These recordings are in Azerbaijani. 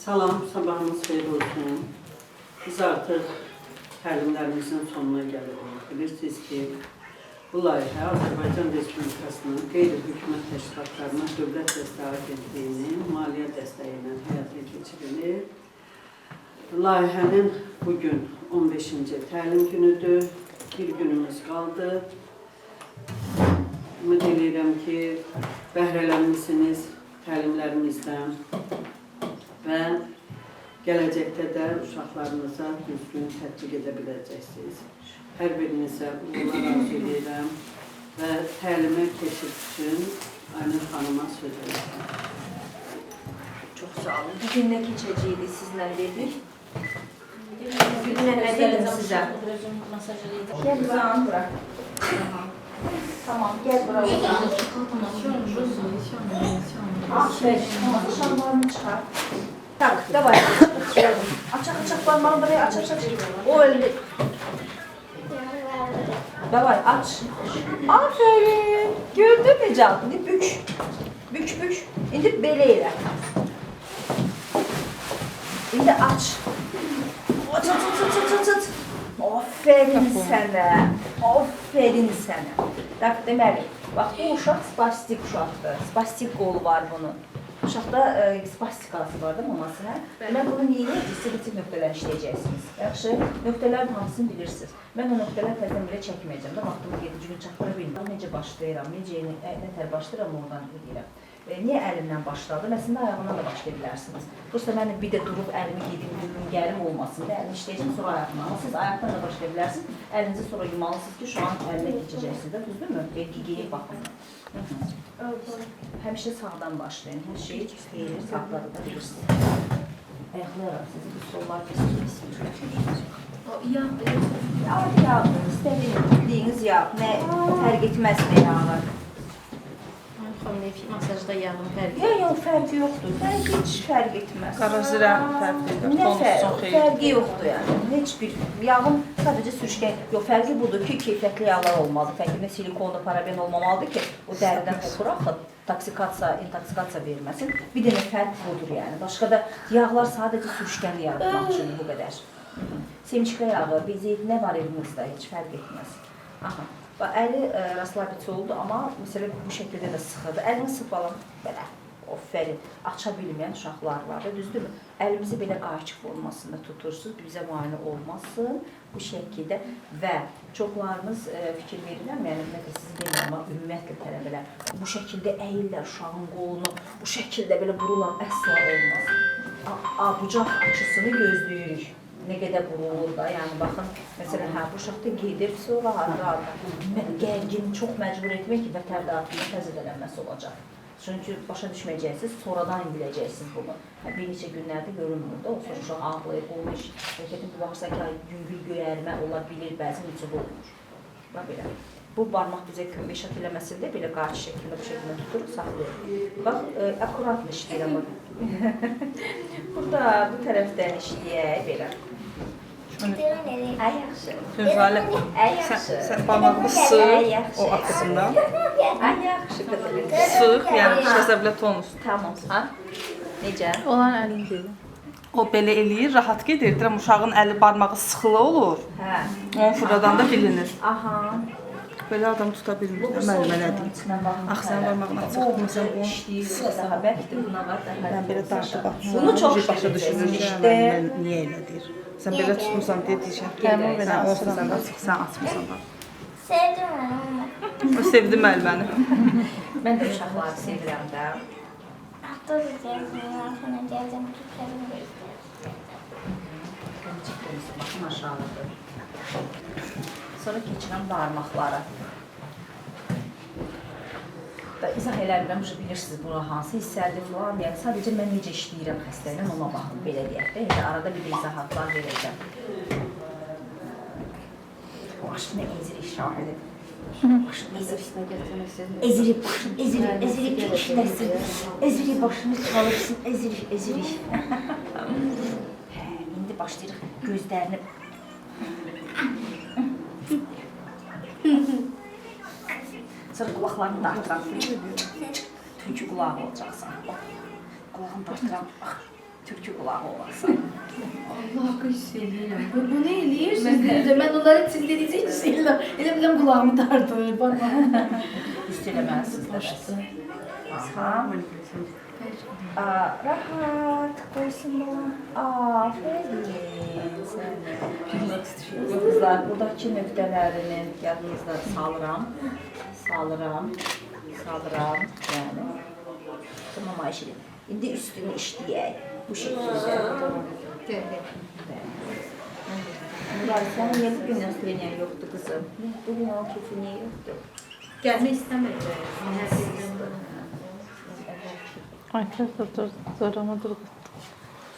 Salam, sabahınız xeyir olsun. Biz artıq təlimlərimizin sonuna gəlirik. Bilirsiniz ki, bu layihə Azərbaycan Respublikasının qeyri-hökumət təşkilatlarına Dövlət Dəstəyi Agentliyinin maliyyə dəstəyi ilə həyata keçirilir. Layihənin bugün 15-ci təlim günüdür. Bir günümüz qaldı. Ümid edirəm ki, bəhrələnmisiniz təlimlərimizdən və gələcəkdə də uşaqlarınıza düzgün tətbiq edə biləcəksiniz. Hər birinizə uğurlar arzu edirəm və təlimə keçid üçün Aynur xanıma söz verirəm. Çox sağ olun. Bugün nə keçəcəkdi sizlə dedik? Bugün nə dedim sizə? Gəl uzan bura. Tamam, gəl bura uzan. Aferin, şalvarını çıxar. Tak, davay. Açaq parmağını buraya aç. O öldü. Davay aç. Aferin. Gördün mü canım? İndi bük. Bük. İndi belə elə. İndi aç. Aç. Aferin sənə. Aferin sənə. Deməli, bax bu uşaq spastik uşaqdır. Spastik qolu var bunun. Uşaqda spastikası var da maması, hə? Mən bunu niyə selektiv nöqtələr işləyəcəksiniz? Yaxşı, nöqtələrin hamısını bilirsiniz. Mən o nöqtələr tərəfdən belə çəkməyəcəm da, vaxtımı 7 gün çatdıra bilmirəm. Necə başlayıram, nətər başlayıram, oradan edirəm. Niyə əlimdən başladım? Əslində ayağından da başlaya bilərsiniz. Prosta mən bir də durub əlimi yedim, gülüm, gəlim olmasın da, əlimi işləyəcəm, sonra ayağımdan. Amma siz ayaqdan da başlaya bilərsiniz. Əlinizi sonra yumalısınız ki, şu an əlimə keçəcəksiniz də, düzdürmü? Gigiyə baxın. Həmişə sağdan başlayın. Hər şeyi xeyri, sağları da bilirsiniz. Ayaqlar arasınız, bu sollar kəsirsiniz. O yağdır. Yağdır, istədiyiniz yağ. Nə fərq etməz nə yağlar. Masajda yağın fərqi. Yox, fərqi yoxdur. Heç fərq etməz. Qarajirə fərqlidir. Nə fərqi yoxdur yəni. Heç bir yağın sadəcə sürüşkən, yox, fərqi budur ki, keyfiyyətli yağlar olmalıdır. Fərqində silikonda paraben olmamalıdır ki, o dəridən otur axır, intoksikasiya verməsin. Bir dənə fərq budur yəni. Başqa da yağlar sadəcə sürüşkən yaratmaq üçün bu qədər. Sevinçli yağı, beziyet, nə var evinizdə heç fərq etməz. Aha. Əli rastlabiti oldu, amma məsələ bu şəkildə də sıxırdı. Əlini sıxalım, belə, ofərin, aça bilməyən uşaqlar var da, düzdürmü? Əlimizi belə qayçıq formasında tutursunuz, bizə müayinə olmasın bu şəkildə və çoxlarımız fikir verirəm, yəni sizi demirəm, amma ümumiyyətlə tələbələr bu şəkildə əyirlər uşağın qolunu, bu şəkildə belə vurulan əsla olmaz. Bucaq açısını gözləyirik. Nə qədər vurulur da, yəni baxın, məsələn, bu uşaqda gedir, sonra gərgin çox məcbur etmək ki, vətər dağıtında təzələnməsi olacaq. Çünki başa düşməyəcəksiniz, sonradan biləcəksiniz bunu. Bir neçə günlərdə görünmür də, o sonra uşaq ağlayır, olmuş, hərəkətin bir baxırsan ki, yüngül göyərmə ola bilir, bəzi neçə olmuş. Bax belə. Bu barmaq bizə kömək eləməsində belə qarşı şəkildə bu şəkildə tuturuq, saxlayırıq. Bax, akuratlı işləyirəm. Burada bu tərəfdən işləyək, belə. Yaxşı. Tünzalə, sən barmağını sığ o axısından. Yaxşı qızım. Sıx, yəni şəzəblə tonus. Tamam. Necə? Olan əlində. O belə eləyir, rahat gedir. Deyirəm, uşağın əli barmağı sıxılı olur. Hə. Onun fırladan da bilinir. Aha. Belə adam tuta bilmir, müəllimə nə deyim. Ax, sən barmağını açıq, məsələn, bunu sıxsan. Mən belə dartı baxmıyorum. Bunu çox başa düşürüm ki, mən niyə elə deyir. Sən belə tutmursan deyə deyişəm. Sən olsun, sən açıqsan, açmısan bax. Sevdim mən onu. O sevdi müəlliməni. Mən də uşaqları sevirəm də. Hatta da sevdim, sonra gəldim ki, sevdim. Baxın aşağıdır. Sonra keçirəm barmaqlara. İzah eləmirəm, bilirsiniz bunu hansı hissədir falan. Yəni sadəcə mən necə işləyirəm xəstəylə ona baxın, belə deyək də. Yəni arada bir izahatlar verəcəm. Başını ezirik şahidir. Başını ezirik başını, ezirik işləsin. Ezirik başını çalışsın, ezirik. İndi başlayırıq gözlərini. Sonra qulaqlarını dartıram. Tülkü qulağı olacaqsan. Qulağını dartıram. Türkü qulağı olasan. Allah haqqı hiss edirəm. Bu nə eləyir sizdə? Mən onları siz dediyiniz hiss edirəm. Elə biləm qulağımı dardır. Barmağım. Hiss eləməlisiniz də. Aha. Rahat qoysunlar. Aferin sənə. Qızlar, buradakı nöqtələrini yadınızda salıram. Yəni, nümayiş edin. İndi üstünü işləyək. Bu şəkildə. Nuray, sənin yeni gün nəsliyyə yoxdur qızım. Bugün o kefi niyə yoxdur? Gəlmək istəmirəm. Ay, kız zoramadır.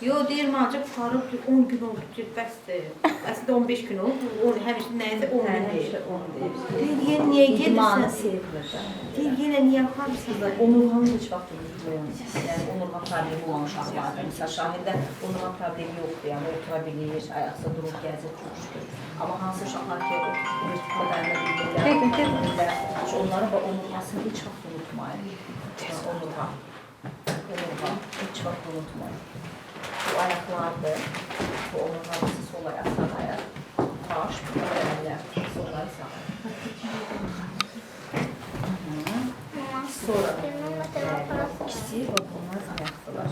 Yo, deyirəm ancaq qarıb 10 gün oldu ki, bəsdir. Əslində 15 gün oldu. Həmişə nəyəsə 10 gün deyir. Deyir, yenə niyə İdmanı gedirsən? sevilir. Deyir, yenə niyə aparırsan? Onurğanın heç vaxt unutmayın. Yəni, onurğa problemi olan uşaqlarda. Məsələn, Şahində onurğa problemi yoxdur. Yəni, otura bilir, ayaqsa durub gəzir, çox şükür. Amma hansı uşaqlar ki, o qadarına bilirlər, onların və onurğasını heç vaxt unutmayın. Onurğa heç vaxt unutmayın. Bu ayaqlardır. Bu onurğanın sol ayaq, sağ ayaq. Baş, bu əllər, sol ayaq, sağ ayaq. Sonra ikisi və bunlar ayaqdılar.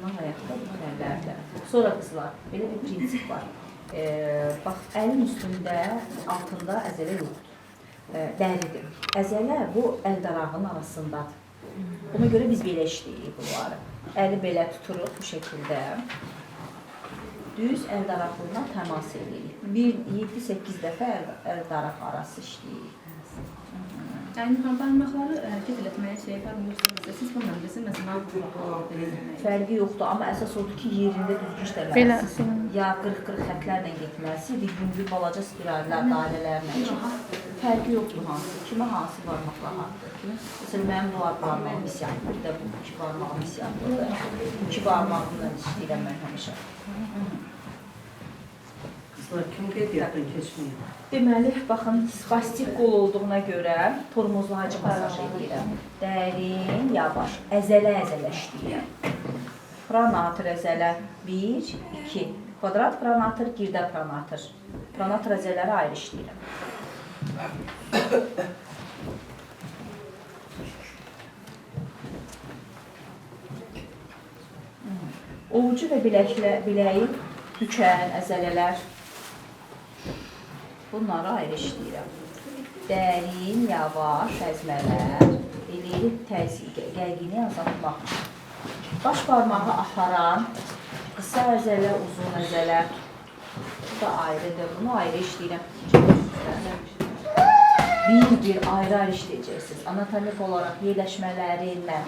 Bunlar ayaqda, bunlar əllərdə. Sonra qızlar, belə bir prinsip var. Bax, əlin üstündə, altında əzələ yoxdur. Dəridir. Əzələ bu əl darağının arasındadır. Buna görə biz belə işləyirik bunları. Əli belə tuturuq bu şəkildə. Düz əl daraqlığına təmas edirik. 7-8 dəfə əl daraq arası işləyirik. Yəni, barmaqları hərəkət etməyə şey yapar, siz bundan bilsin, məsələn, Fərqi yoxdur, amma əsas odur ki, yerində düzgün işləməlisiniz. Ya 40-40 xətlərlə getməlisiniz, yüngül balaca spirallər, dailələrlə. Fərqi yoxdur hansı, kimə hansı barmaqla haqqdır. Məsələn, mənim bu barmağım hissiyatdır, bir də bu iki barmağım hissiyatdır. İki barmağımla işləyirəm mən həmişə. Qızlar, kim qeydiyyatdan keçməyir? Deməli, baxın, spastik qol olduğuna görə tormozlayıcı masaj edirəm. Dərin, yavaş, əzələ işləyirəm. Pronator əzələ 1, 2. Kvadrat pronator, girdə pronator. Pronator əzələri ayrı işləyirəm. Ovucu və biləyi bükən əzələlər. Bunları ayrı işləyirəm. Dərin, yavaş əzmələr, eləyib gərgini azaltmaq üçün. Baş barmağı aparan, qısa əzələ, uzun əzələ. Bu da ayrıdır, bunu ayrı işləyirəm. Bir ayrı işləyəcəksiniz. Anatomik olaraq yerləşmələrinlə.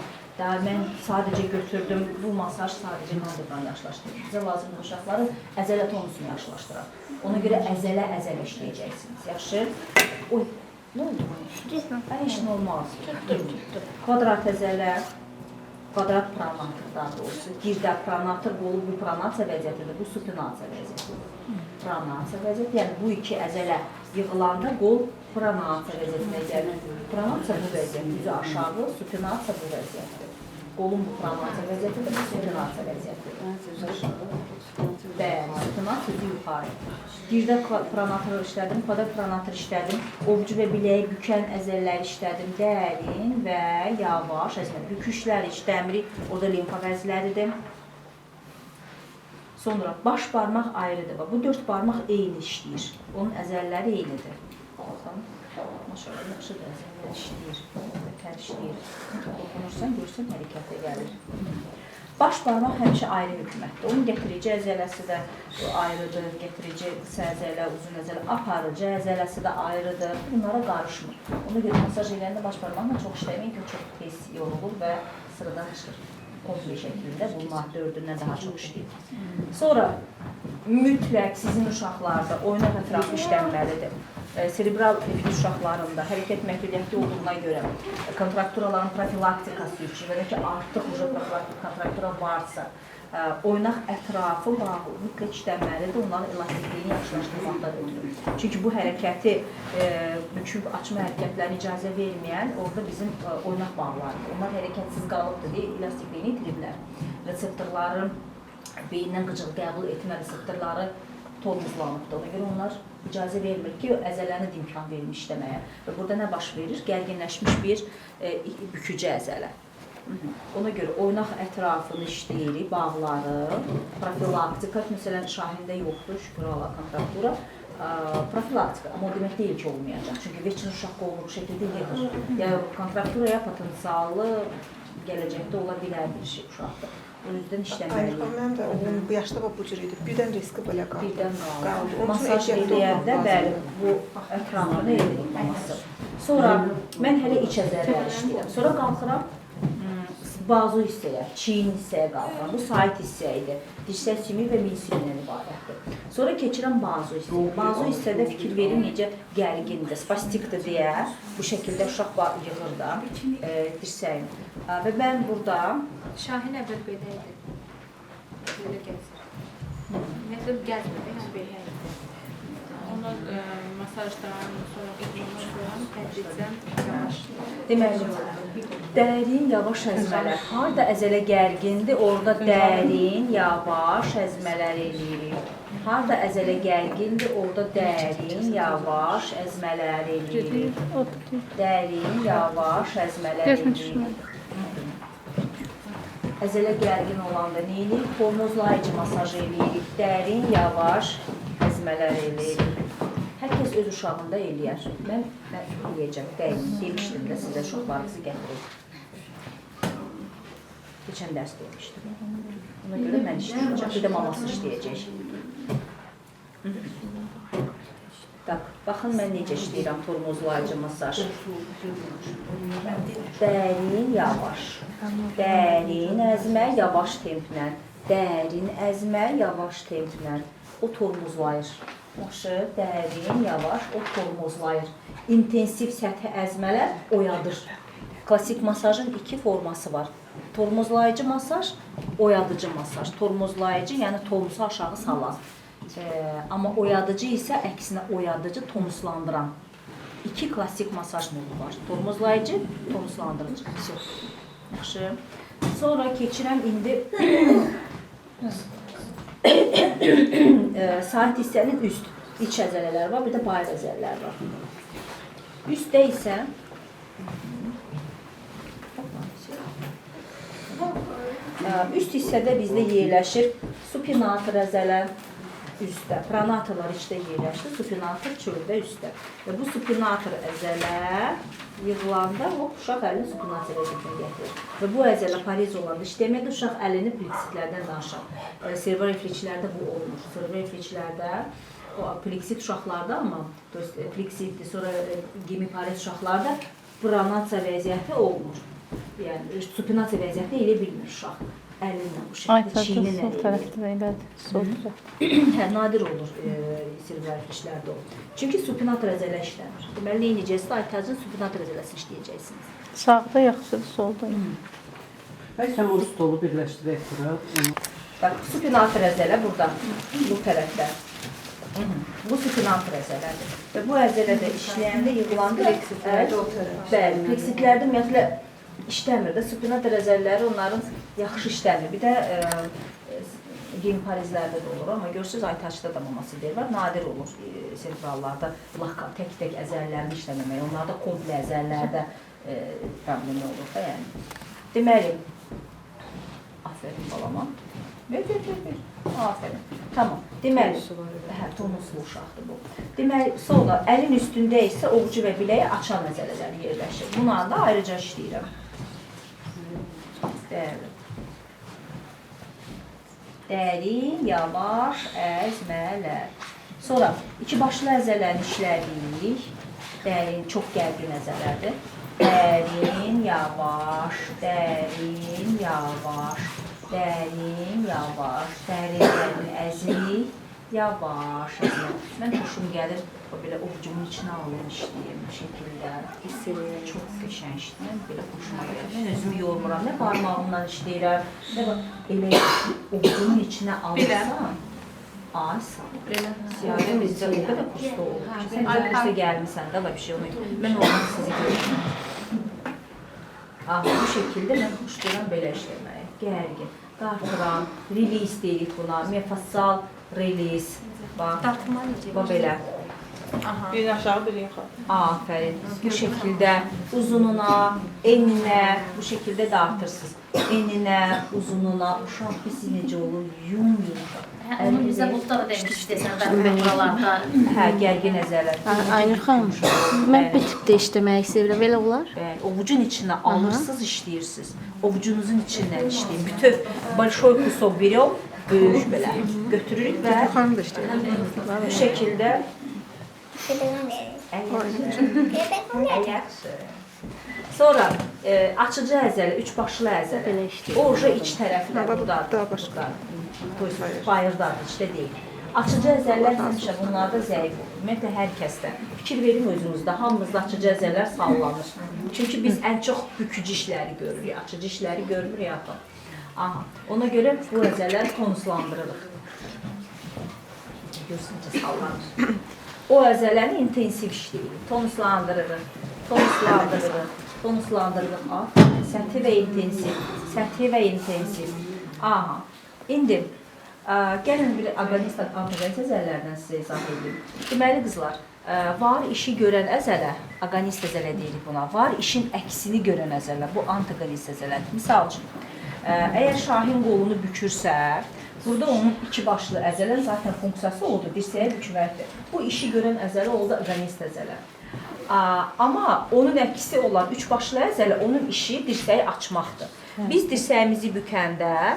Mən sadəcə götürdüm, bu masaj sadəcə mandırdan yaşlaşdırır. Bizə lazım uşaqları əzələ tonusunu yaşlaşdırır. Ona görə əzələ işləyəcəksiniz. Yaxşı? Oy, nə oldu? Hər iş normal. Kvadrat əzələ, kvadrat pronator daha doğrusu. Girdə pronator, bu pronasiya vəziyyətidir, bu supinasiya vəziyyətidir. Pronasiya vəziyyəti, yəni bu iki əzələ yığılanda qol pronasiya vəziyyətinə gəlir. Pronasiya bu vəziyyət, üzü aşağı, supinasiya bu vəziyyətdir. Qolun bu pronasiya vəziyyətidir, bu supinasiya vəziyyətdir. Bəli, supinasiya üzü yuxarı. Girdə pronator işlədim, kvadrat pronator işlədim, ovucu və biləyi bükən əzələlər işlədim, dərin və yavaş əzmə. Büküşlər işləmirik, orada limfa vəzləridir. Sonra baş barmaq ayrıdır. Bu 4 barmaq eyni işləyir. Onun əzəlləri eynidir. Baxın, maşallah, yaxşıdır əzəllər işləyir. Tər işləyir. Oxunursan, görsən, hərəkətə gəlir. Baş barmaq həmişə ayrı hökumətdir. Onun getirici əzələsi də ayrıdır. Getirici qısa əzələ, uzun əzələ, aparıcı əzələsi də ayrıdır. Bunlara qarışmır. Ona görə masaj eləyəndə baş barmaqla çox işləməyin ki, çox tez yorulur və sıradan çıxır. Komple şəklində bunlar 4-ündən daha çox işləyir. Sonra mütləq sizin uşaqlarda oynaq ətrafı işlənməlidir. Serebral epilis uşaqlarında hərəkət məhdudiyyəti olduğuna görə kontrakturaların profilaktikası üçün və ki artıq kontrakttura varsa oynaq ətrafı bağlı, mütləq işlənməlidir, onların elastikliyini yaxşılaşdırmaqdan ötürü. Çünki bu hərəkəti, büküb açma hərəkətlərini icazə verməyən orada bizim oynaq bağlardır. Onlar hərəkətsiz qalıbdır deyə elastikliyini itiriblər. Reseptorların beyindən qıcıq qəbul etmə reseptorları tormuzlanıbdır. Ona görə onlar icazə vermir ki, əzələni də imkan vermiş işləməyə. Və burada nə baş verir? Gərginləşmiş bir bükücü əzələ. Ona görə oynaq ətrafını işləyirik, bağları, profilaktika, məsələn, Şahində yoxdur, şükür Allah, kontraktura, profilaktika, amma o demək deyil ki, olmayacaq. Çünki veçin uşaq qolluq şəkildə yığır. Ya kontrakturaya potensialı gələcəkdə ola bilən bir şey uşaqdır. O yüzden işləməliyik. Mənim də oğlum bu yaşda bu cür idi. Birdən riski belə qaldı. Birdən qaldı. Masaj eləyəndə, bəli, bu ətrafını edirik maması. Sonra mən hələ iç əzələləri işləyirəm. Sonra qalxıram, bazu hissəyə, çiyin hissəyə qalxıram. Bu sait hissə idi. Dirsək sümük və min sümündən ibarətdir. Sonra keçirəm bazu hissəyə. Bazu hissədə fikir verin necə gərgindir, spastikdir deyə bu şəkildə uşaq yığır da dirsəyin. Və mən burada Şahin əvvəl belə idi. Belə gəzir. Məktəb gəzmir, yəni belə idi. Onlar masajdan, sonra idmanlardan tədricən yavaş. deməli, dərin, yavaş əzmələr. Harada əzələ gərgindir, orada dərin, yavaş əzmələr eləyirik. Harada əzələ gərgindir, orada dərin, yavaş əzmələr eləyirik. Dərin, yavaş əzmələr eləyirik. Əzələ gərgin olanda neyirik? Tormozlayıcı masaj eləyirik. Dərin, yavaş əzmələr eləyirik. Hər kəs öz uşağında eləyər. Mən eləyəcəm, demişdim də sizə uşaqlarınızı gətirin. Keçən dərs demişdim. Ona görə mən işləyəcəm, bir də maması işləyəcək. Baxın, mən necə işləyirəm tormozlayıcı masaj. Dərin, yavaş. Dərin əzmə, yavaş templə. Dərin əzmə, yavaş templə. O tormozlayır. Yaxşı, dərin, yavaş, o tormozlayır. İntensiv səthi əzmələr oyadır. Klasik masajın iki forması var. Tormozlayıcı masaj, oyadıcı masaj. Tormozlayıcı, yəni tonusu aşağı salan. Amma oyadıcı isə əksinə oyadıcı, tonuslandıran. İki klasik masaj modu var. Tormozlayıcı, tonuslandırıcı. Yaxşı. Sonra keçirəm indi sait hissənin üst, iç əzələləri var, bir də bayır əzələləri var. Üstdə isə üst hissədə bizdə yerləşir supinator əzələ üstdə, pronatorlar içdə yerləşir, supinator çöldə üstdə. Və bu supinator əzələ yığılanda uşaq əlini supinator əzələ gətirir. Və bu əzələ pariz olanda işləməkdə uşaq əlini pleksitlərdən danışır. Servo-reflekslərdə bu olmur. Servo-reflekslərdə, pleksit uşaqlarda, amma pleksitdir, sonra gemipariz uşaqlarda pronasiya vəziyyəti olmur. Yəni, supinasiya vəziyyəti elə bilmir uşaq. Əlinlə bu şəkildə çiyninlə eləyir. Nadir olur servo-reflekslərdə olur. Çünki supinator əzələ işlənir. Deməli, neyəcəksiniz? Aytacın supinator əzələsini işləyəcəksiniz. Sağda yaxşıdır, solda. Bəlkə o stolu birləşdirək bura. Bax, supinator əzələ burada, bu tərəfdə. Bu supinator əzələdir. Və bu əzələdə işləyəndə, yığılanda bəli, pleksitlərdə ümumiyyətlə işləmir də. Supinator əzələləri onların yaxşı işləmir. Bir də gemiparizlərdə də olur, amma görürsünüz, aytaçda da maması deyil var. Nadir olur servrallarda tək-tək əzəllərini işləməmək. Onlarda komple əzəllərdə problemi olur da yəni. Deməli, aferin balama. Aferin. Tamam. Deməli, tonuslu uşaqdır bu. Deməli, sonra əlin üstündə isə ovucu və biləyi açan əzələləri yerləşir. Bunları da ayrıca işləyirəm. Bəli. Dərin, yavaş əzmələr. Sonra iki başlı əzələrini işlədik. Dərin, çox gərgin əzələrdir. Dərin, yavaş, dərin, yavaş, dərin, yavaş, dərin əzirik, yavaş əzirik. Mən xoşum gəlir O belə ovucumun içinə alır işləyir bu şəkildə. Çox qəşəng işləyir. Belə xoşuma gəlir. Mən özümü yormuram. Nə barmağımla işləyirəm, nə elə ovucumun içinə alırsan. Ay sağ ol. Siyahı bizdə o qədər kursda olur. Sən kursa gəlmirsən də bir şey olmuyor. Mən onu sizi görürəm. Bu şəkildə mən xoşlayıram belə işləməyi. Gərgin, dartıram, release deyirik buna. Mefasal release. Dartma necə? Bax belə. Bir aşağı, bir yuxarı. Aferin. Bu şəkildə uzununa, eninə bu şəkildə dartırsınız. Eninə, uzununa, uşaq hissi necə olur? Yum. Onu bizə bulda da demişdik desən, buralarda. Hə, gərgin nəzərlər. Aynur xanım, mən bir tipdə işləmək istəyirəm, elə olar? Bəli, ovucun içinə alırsınız, işləyirsiniz. Ovucunuzun içindən işləyin. Bütün большой кусок берем, böyük belə götürürük və bu şəkildə sonra açıcı əzələ, üç başlı əzələ. O iç tərəfdə, buradadır. Bayırdadır, içdə deyil. Açıcı əzələlər həmişə bunlarda zəif olur. Ümumiyyətlə, hər kəsdə. Fikir verin özünüzdə, hamımızda açıcı əzələlər sallanır. Çünki biz ən çox bükücü işləri görürük, açıcı işləri görmürük yaxın. Ona görə bu əzələləri tonuslandırırıq. Görsüncə sallanır. O əzələni intensiv işləyirik. Tonuslandırırıq, tonuslandırırıq, tonuslandırırıq. Səthi və intensiv, səthi və intensiv. İndi, gəlin bir aqonist əzələlərdən sizə izah edeyim. Deməli, qızlar, var işi görən əzələ, aqonist əzələ deyirik buna, var işin əksini görən əzələ, bu antagonist əzələdir. Misal üçün, əgər Şahin qolunu bükürsə, burada onun iki başlı əzələ zaten funksiyası oldu, dirsəyə bükməkdir. Bu işi görən əzələ oldu aqonist əzələ. Amma onun əksi olan üç başlı əzələ, onun işi dirsəyi açmaqdır. Biz dirsəyimizi bükəndə,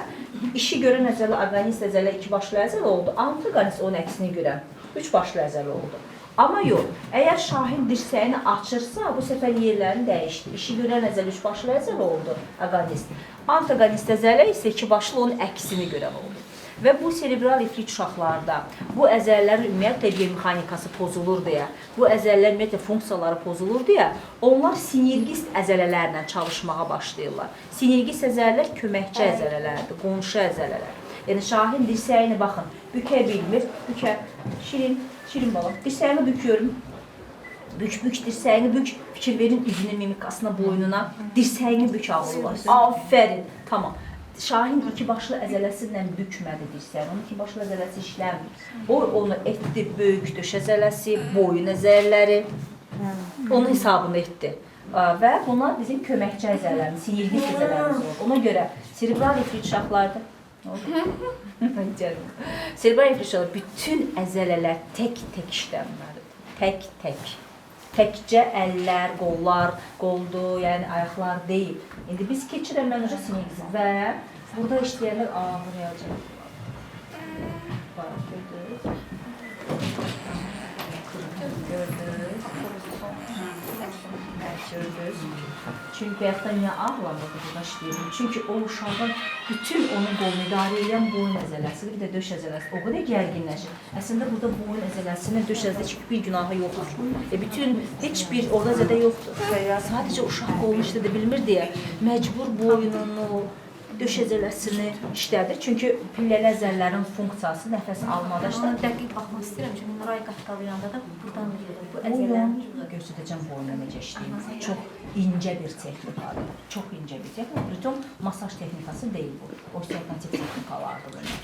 işi görən əzələ, aqonist əzələ, iki başlı əzələ oldu, antagonist onun əksini görən üç başlı əzələ oldu. Amma yox, əgər Şahin dirsəyini açırsa, bu səfər yerlərini dəyişdi. İşi görən əzələ, üç başlı əzələ oldu, aqonist. Antagonist əzələ isə iki başlı onun əksini görən oldu. Və bu serebral ifrit uşaqlarda bu əzələlərin ümumiyyətlə biomexanikası pozulur deyə, bu əzələlərin ümumiyyətlə funksiyaları pozulur deyə, onlar sinergist əzələlərlə çalışmağa başlayırlar. Sinergist əzələlər köməkçi əzələlərdir, qonşu əzələlər. Yəni Şahin dirsəyini baxın, bükə bilmir, bükə, şirin balam, dirsəyini büküyorum. Bük dirsəyini bük, fikir verin üzünə, mimikasına, boynuna, dirsəyini bük alırlar. Aferin, tamam. Şahin iki başlı əzələsilə bükmədi dirsəyini, onun iki başlı əzələsi işləmir. O, onu etdi böyük döş əzələsi, boyun əzələləri, onun hesabını etdi. Və bunlar bizim köməkçi əzələlərimiz, sinergist əzələrimiz olur. Ona görə serebral ifrit uşaqlarda, serebral ifrit uşaqlarda bütün əzələlər tək-tək işləməlidir, tək-tək. Təkcə əllər, qollar, qoldu, yəni ayaqlar deyil. İndi biz keçirəm mən uca sinergist və burada işləyənlər ağrıyacaq. Gördünüz. Çünki hətta niyə ağlamır burada işləyirəm? Çünki o uşağın bütün onun qolunu idarə edən boyun əzələsi, bir də döş əzələsi o qədər gərginləşir. Əslində burada boyun əzələsinin döş əzələsi bir günahı yoxdur. Bütün heç bir orada zədə yoxdur. Sadəcə uşaq qolunu işlədə bilmir deyə məcbur boynunu, döş əzələsini işlədir. Çünki pilləli əzələlərin funksiyası nəfəs almada işlədir. Dəqiq baxmaq istəyirəm, çünki Nuray qatqalayanda da buradan gedir. Bu əzələrin göstərəcəm boyuna necə işləyir. Çox incə bir texnikadır. Çox incə bir texnika. Bütün masaj texnikası deyil bu. Osteopatik texnikalardır bunlar.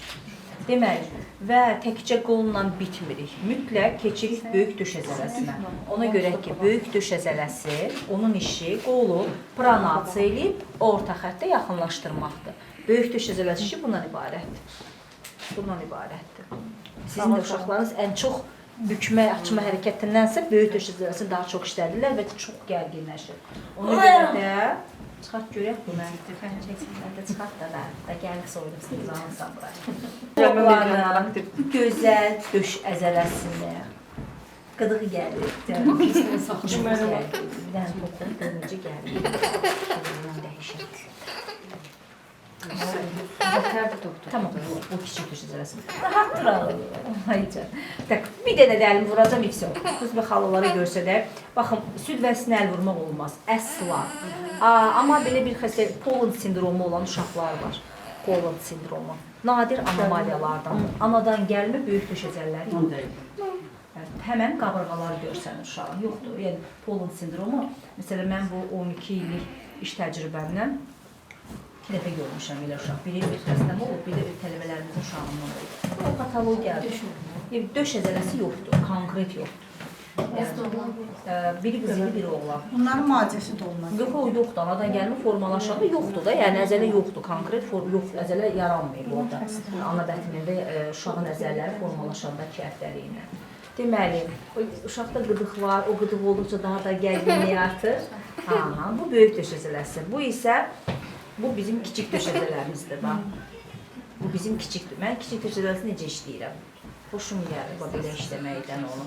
Deməli, və təkcə qolla bitmirik. Mütləq keçirik böyük döş əzələsinə. Ona görə ki, böyük döş əzələsi, onun işi qolu pronasiya eləyib orta xəttə yaxınlaşdırmaqdır. Böyük döş əzələsi işi bundan ibarətdir. Bundan ibarətdir. Sizin də uşaqlarınız ən çox bükmə, açma hərəkətindənsə böyük döş əzələsini daha çox işlədirlər və çox gərginləşir. Ona görə də çıxart görək bu mənə. Mən çıxart da gəlin soyunuqsınız, anısan bura. Gözəl döş əzələsini, qıdığı gəlir. Bir dənə toxum qırmıcı gəlir. Dəyişək. Tamam, bu kiçik düşüncələsin. Rahat duralım. Hayca. Tak, bir dənə də əlimi vuracam, ifsə. Qız və xalaları görsədək. Baxın, süd vəsinə əl vurmaq olmaz. Əsla. Amma belə bir xəstəlik, Poland sindromu olan uşaqlar var. Poland sindromu. Nadir anomaliyalardan. Anadan gəlmə böyük düşəcəkləri yoxdur. Həmən qabırğalar görsənir uşağın. Yoxdur. Yəni, Poland sindromu, məsələn, mən bu 12 illik iş təcrübəmlə 2 dəfə görmüşəm elə uşaq. Biri bir xəstəm olub, biri bir tələbələrimizin uşağından olub. Bu patologiyadır. Döş əzələsi yoxdur, konkret yoxdur. Biri qızılı, biri oğlan. Bunların müalicəsi də olmaz. Yoxdur, anadan gəlmə formalaşanda yoxdur da, yəni əzələ yoxdur, konkret yox, əzələ yaranmayıb orada. Ana bətnində uşağın əzələləri formalaşanda 2 həftəliyinə. Deməli, uşaqda qıdıq var, o qıdıq olduqca daha da gərginliyi artır. Bu böyük döş əzələsi. Bu isə bu bizim kiçik döş əzələrimizdir. Bu bizim kiçikdir. Mən kiçik döş əzələsi necə işləyirəm? Xoşum gəlir belə işləməkdən onu.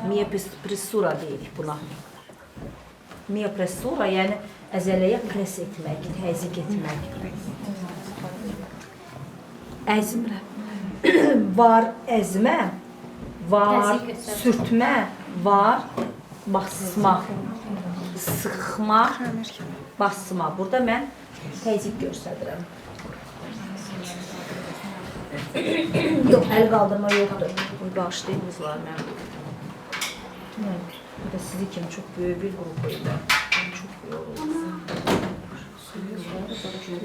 Miopressura deyirik buna. Miopressura, yəni əzələyə pres etmək, təzyiq etmək. Əzmə var, əzmə var, sürtmə var, basma, sıxma, basma. Burada mən təzyiq göstərirəm. Yox, əl qaldırma yoxdur. Bağışlayınızlar mən. Bu da sizi kimi çox böyük bir qrup idi. Çox yoruldum.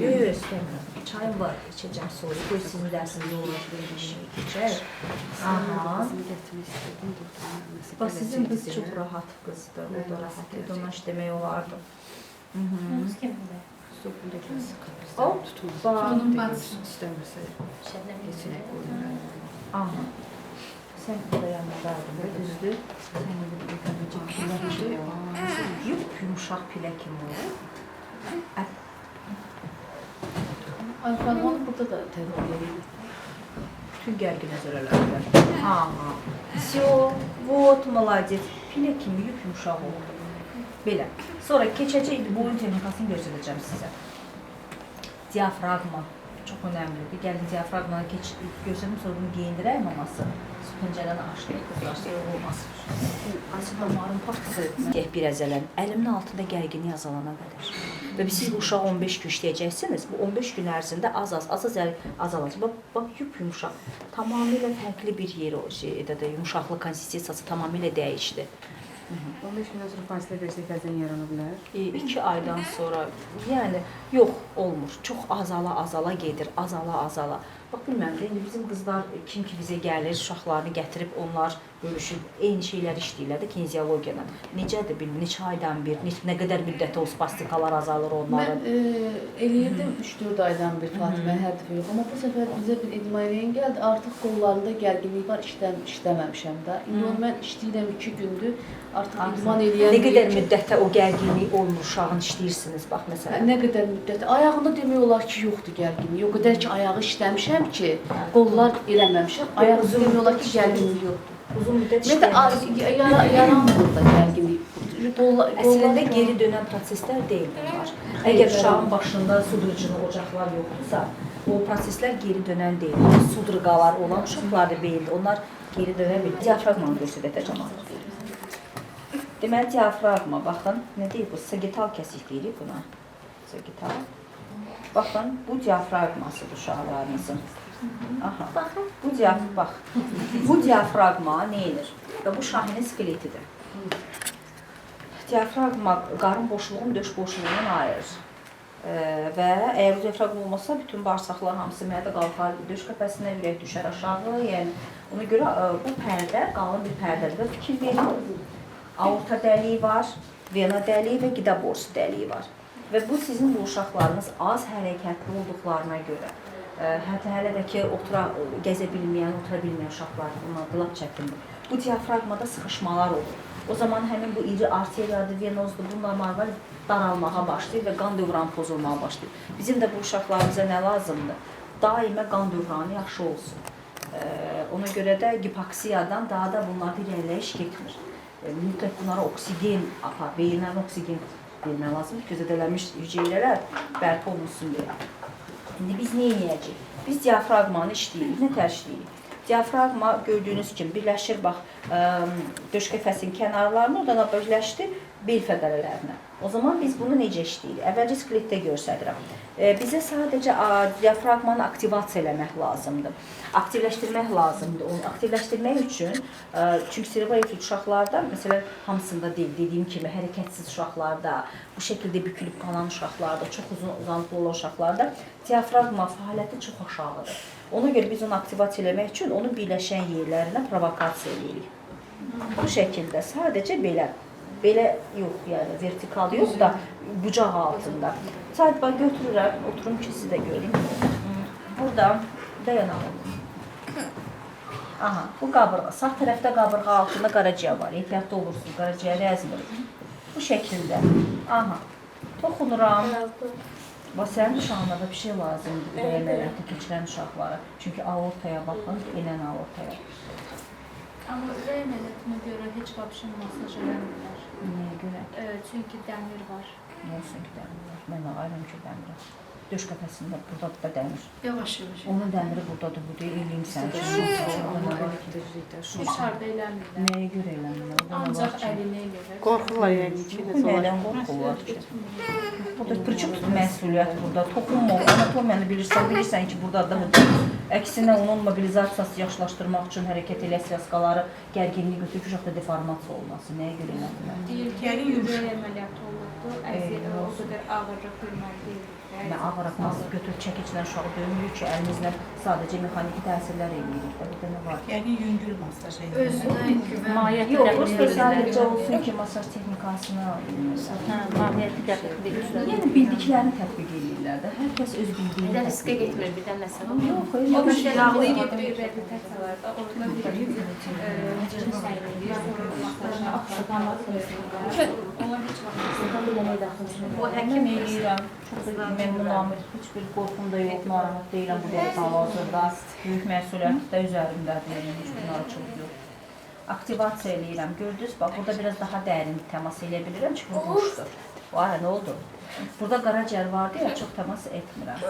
Yox, istəmirəm. Çayım var, içəcəm sonra. Qoy sizin dərsiniz olur, keçər. Bax, sizin qız çox rahat qızdır. O da rahat idi, ona işləmək olardı. O, Onun bacısı. Aha. Sən burada yanındadın, düzdür? Yox, yumuşaq pilə kimi olur. Ayaqlarını burada da təqdim edir. Bütün gərgin əzələlərdə. Всё, вот, молодец. Pilə kimi yumuşaq olur. Belə. Sonra keçəcək, boyun texnikasını göstərəcəm sizə. Diafragma çox önəmlidir. Gəlin diafragmanı göstərim, sonra bunu geyindirək maması. Pəncərəni açlayıq, qızlar, soğuk olmasın. Açıqlamarım partisi. Bir əzələn, əlimin altında gərginlik azalana qədər. Və siz bu uşağı 15 gün işləyəcəksiniz. Bu 15 gün ərzində az-az azalacaq. Bax, yumuşaq. Tamamilə fərqli bir yeri o şeydə, yumuşaqlı konsistensiyası tamamilə dəyişdi. 15 gündən sonra fasilə versək bəzən yarana bilər? 2 aydan sonra, yəni, yox, olmur. Çox azala gedir, azala. Bax, bilməm də, indi bizim qızlar kim ki bizə gəlir, uşaqlarını gətirib, onlar bölüşüb, eyni şeyləri işləyirlər də kineziyologiyadan. Necədir, bilməm, neçə aydan bir, nə qədər müddətə o spastikalar azalır onların? Mən eləyirdim 3-4 aydan bir Fatimə, hər dəfə yox. Amma bu səfər bizə bir idman gəldi, artıq qollarında gərginlik var, işləməmişəm də. İndi onu mən işləyirəm 2 gündür, artıq idman eləyəm. Nə qədər müddətə o gərginlik olmur, uşağın işləyirsiniz, bax, məsələn? Nə qədər müddətə? Ayağında demək olar ki, yoxdur gərginlik. O qədər ki, ayağı işləmişəm ki, qollar eləməmişəm. Ayağı demək olar ki, gərginlik yoxdur. Uzun müddət işləyirsiniz. Yaranmır da gərginlik. Əslində geri dönən proseslər deyil bunlar. Əgər uşağın başında sudrucunu ocaqlar yoxdursa, o proseslər geri dönən deyil. Sudruqalar olan uşaqlar da deyildi. Onlar geri dönə bilir. Diafragmanı göstərəcəm. Deməli, diafragma, baxın, nə deyil bu? Sagital kəsik deyirik buna. Sagital. Baxın, bu diafragmasıdır uşaqlarınızın. Aha, bu diafragma neyinir? Və bu şahinin skeletidir. Diafragma qarın boşluğunu döş boşluğundan ayırır. Və əgər diafragma olmasa, bütün bağırsaqlar hamısı mədə qalxar, döş qəfəsinə ürək düşər aşağı. Yəni, ona görə bu pərdə qalın bir pərdədir və fikir verin. Aorta dəliyi var, vena dəliyi və qida borusu dəliyi var. Və bu sizin bu uşaqlarınız az hərəkətli olduqlarına görə, hələ də ki, gəzə bilməyən, otura bilməyən uşaqlar, onlar lap çətindir. Bu diafragmada sıxışmalar olur. O zaman həmin bu iri arteriyadır, venozdur, bunlar normal daralmağa başlayır və qan dövranı pozulmağa başlayır. Bizim də bu uşaqlarımıza nə lazımdır? Daimə qan dövranı yaxşı olsun. Ona görə də gipoksiyadan daha da bunlarda irəliləyiş getmir. mütləq bunlara oksigen apar, beyinlərin oksigen vermək lazımdır ki, zədələnmiş hüceyrələr bərpa olunsun deyə. İndi biz nə edəcəyik? Biz diafraqmanı işləyirik, nə tər işləyirik? Diafraqma gördüyünüz kimi birləşir, bax, döş qəfəsin kənarlarını oradan birləşdir bel fəqərələrinə. O zaman biz bunu necə işləyirik? Əvvəlcə skeletdə göstərirəm. Bizə sadəcə diafraqmanı aktivasiya eləmək lazımdır. Aktivləşdirmək lazımdır. Onu aktivləşdirmək üçün, çünki serebral eflit uşaqlarda, məsələn, hamısında deyil, dediyim kimi, hərəkətsiz uşaqlarda, bu şəkildə bükülüb qalan uşaqlarda, çox uzun uzantılı olan uşaqlarda diafraqma fəaliyyəti çox aşağıdır. Ona görə biz onu aktivasiya eləmək üçün onun birləşən yerlərinə provokasiya edirik. Bu şəkildə sadəcə belə yox, yəni vertikal yox da bucaq altında. Sadəcə götürürəm, oturum ki, siz də görün. Burada dayanalım. Aha, bu qabırğa. Sağ tərəfdə qabırğa altında qaraciyər var. Ehtiyatlı olursunuz, qaraciyəri əzmirik. Bu şəkildə. Aha, toxunuram. Və sənin uşağına da bir şey lazımdır, ürək əməliyyatı keçirən uşaqlara. Çünki aortaya baxın, enən aortaya. Amma ürək əməliyyatına görə heç vəbşin masaj eləmirlər. Nəyə görə? Çünki dəmir var. Neyəsə ki, dəmir var. Mən ağayım ki, dəmir. Döş qəfəsində buradadır da dəmir. Yavaş-yavaş. Onun dəmiri buradadır, bu deyil, eləyim sən. Heç harda eləmirlər. Nəyə görə eləmirlər? Ancaq əlinə eləyirlər. Qorxurlar yəni ki, Nədən qorxurlar ki? Burada pırçıq məsuliyyət burada, toxunma, anatomiyanı bilirsən ki, burada da əksinə onun mobilizasiyası yaşlaşdırmaq üçün hərəkət eləsiyaskaları gərginliyi götürür ki, uşaqda deformasiya olması. Nəyə görə eləmirlər? Deyir ki, ürək əməliyyatı olurdu, əziyyət o qədər ağırlıq bilməli deyil. Və ağıraqması götürüb çəkiclə uşağı dönmürük ki, əlimizlə sadəcə mexaniki təsirlər eləyirik. Burada nə var? Yəni yüngül masaj edir. Özünə güvən. Yox, prosta sadəcə olsun ki, masaj texnikasını Mahiyyəti dəqiqdir. yəni bildiklərini tətbiq edirlər də. Hər kəs öz bildiyini Bir də riskə getmir, bir də məsələ. Yox, O məsələ ağlayı gedirik reabilitasiyalarda, orada bir necə sayılır, onlar heç vaxt o həkim eləyirəm. Çox məmnunam, heç bir qorxum da yox, narahat deyiləm bu dəqiqə hal-hazırda. Böyük məsuliyyət də üzərimdədir, yəni heç bir narahatçılıq yox. Aktivasiya eləyirəm. Gördünüz, bax, burada biraz daha dərin təmas eləyə bilirəm, çünki bu boşdur. Vay, nə oldu? Burada qaraciyər var deyə çox təmas etmirəm.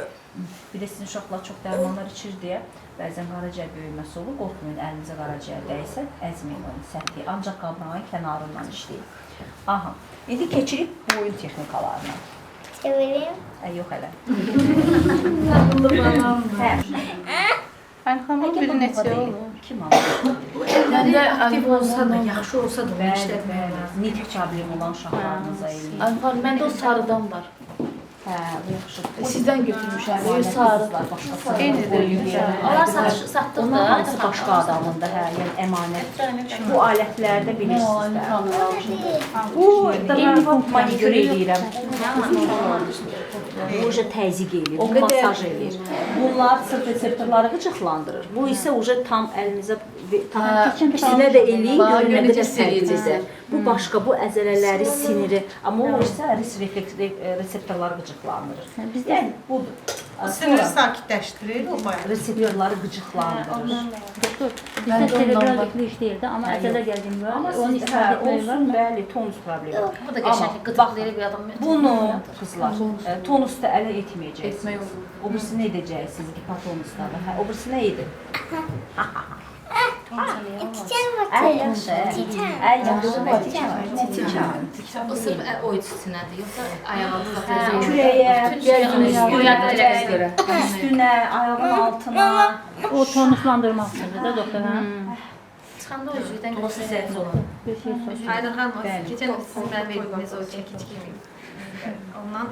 Bir də sizin uşaqlar çox dərmanlar içir deyə bəzən qaraciyər böyüməsi olur. Qorxmayın, əlinizə qaraciyər dəysə, əzməyin onu səhvliyə. Ancaq qabırğanın kənarından işləyir. Aha, indi keçirik boyun texnikalarına. Çevireyim. Yox hələ. Xanımın biri neçə olur? Kim alır? Yəni aktiv olsa da, yaxşı olsa da onu işlətmək lazım. Nitq problem olan uşaqlarınıza eləyir. Alfar, məndə o sarıdan var. Hə, bu yaxşıdır. Sizdən götürmüşəm, o sarı. Eynidir. Onlar satdıq da. Onlar hamısı başqa adamında, hə, yəni əmanət. Bu alətlərdə bilirsiniz də. Bu manikür eləyirəm. Bu uca təzyiq eləyir, bu masaj eləyir. Bunlar sırt reseptorları qıcıqlandırır. Bu isə uca tam əlinizə ikisine de eləyin, görün nə qədər fərqlidir. Bu başqa, bu əzələləri, siniri, amma o isə refleks reseptorları qıcıqlandırır. Yəni, budur. Sinir sakitləşdirir o bayağı. Reseptorları qıcıqlandırır. Bizdə serebral ifli işləyirdi, amma əzələ gəldiyində Amma onun siz istifadə etmək var olsun, mı? bəli, tonus problemi. Bu da qəşəng qıtaqlayır bir adam. Bunu, qızlar, tonusda ələ etməyəcəksiniz. O birisi nə edəcəksiniz, hipotonusda? O birisi nə edir? İçeceğim Əy, bakayım. yaxşı. Titan. Əy, yaxşı. O sırf o içsinədir, yoxsa ayaq altında Kürəyə, göyə, üstünə, ayağın altına. o tonuslandırmaq üçündür də doktor, hə? Çıxanda o üzvdən O sizə zordur. Bir şey sor. Aydın xanım, Bəli. keçən siz mənə verdiyiniz o çəkici kimi. Ondan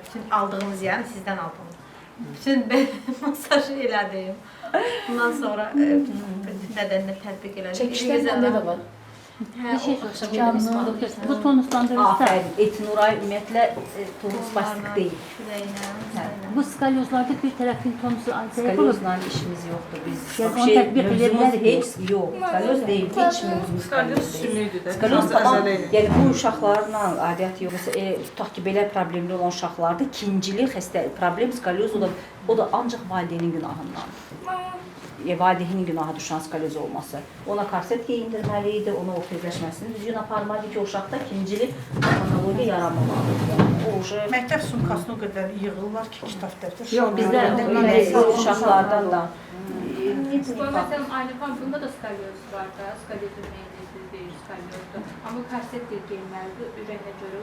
bütün aldığımız yəni sizdən aldığım. Bütün masaj elədim. Bundan sonra bədənlə tətbiq elədim. Çəkişlər məndə də var. Bir şey sor. Doktor, bu tonuslandırırsa, Afərin, etnuray ümumiyyətlə tonus bastik deyil. bu skalyozlarda bir tərəfin tonusu zəif olur. Skalyozla işimiz yoxdur biz. Yəni onu tətbiq edə bilərik. Heç yox. Skalyoz deyil, heç mövzumuz Skalyoz sümüydür də. Skalyoz Əzələ tamam, ilə. yəni bu uşaqlarla adiyyat yox. Tutaq ki, belə problemli olan uşaqlarda ikincili xəstə problem skalyoz o da ancaq valideynin günahındandır. valideynin günahı düşən skalyoz olması. Ona korset geyindirməli idi, ona ortezləşməsini düzgün aparmalı ki, o uşaqda ikincili patologiya yaranmamalıdır. Yəni, Məktəb sumkasını o qədər yığırlar ki, kitab dəftər. yox, bizdə uşaqlardan da. Məsələn, aynı bunda da skalyoz var da, skalyozun neyini deyir, skalyozdur. Amma korsetdir geyinməlidir, ürəyinə görə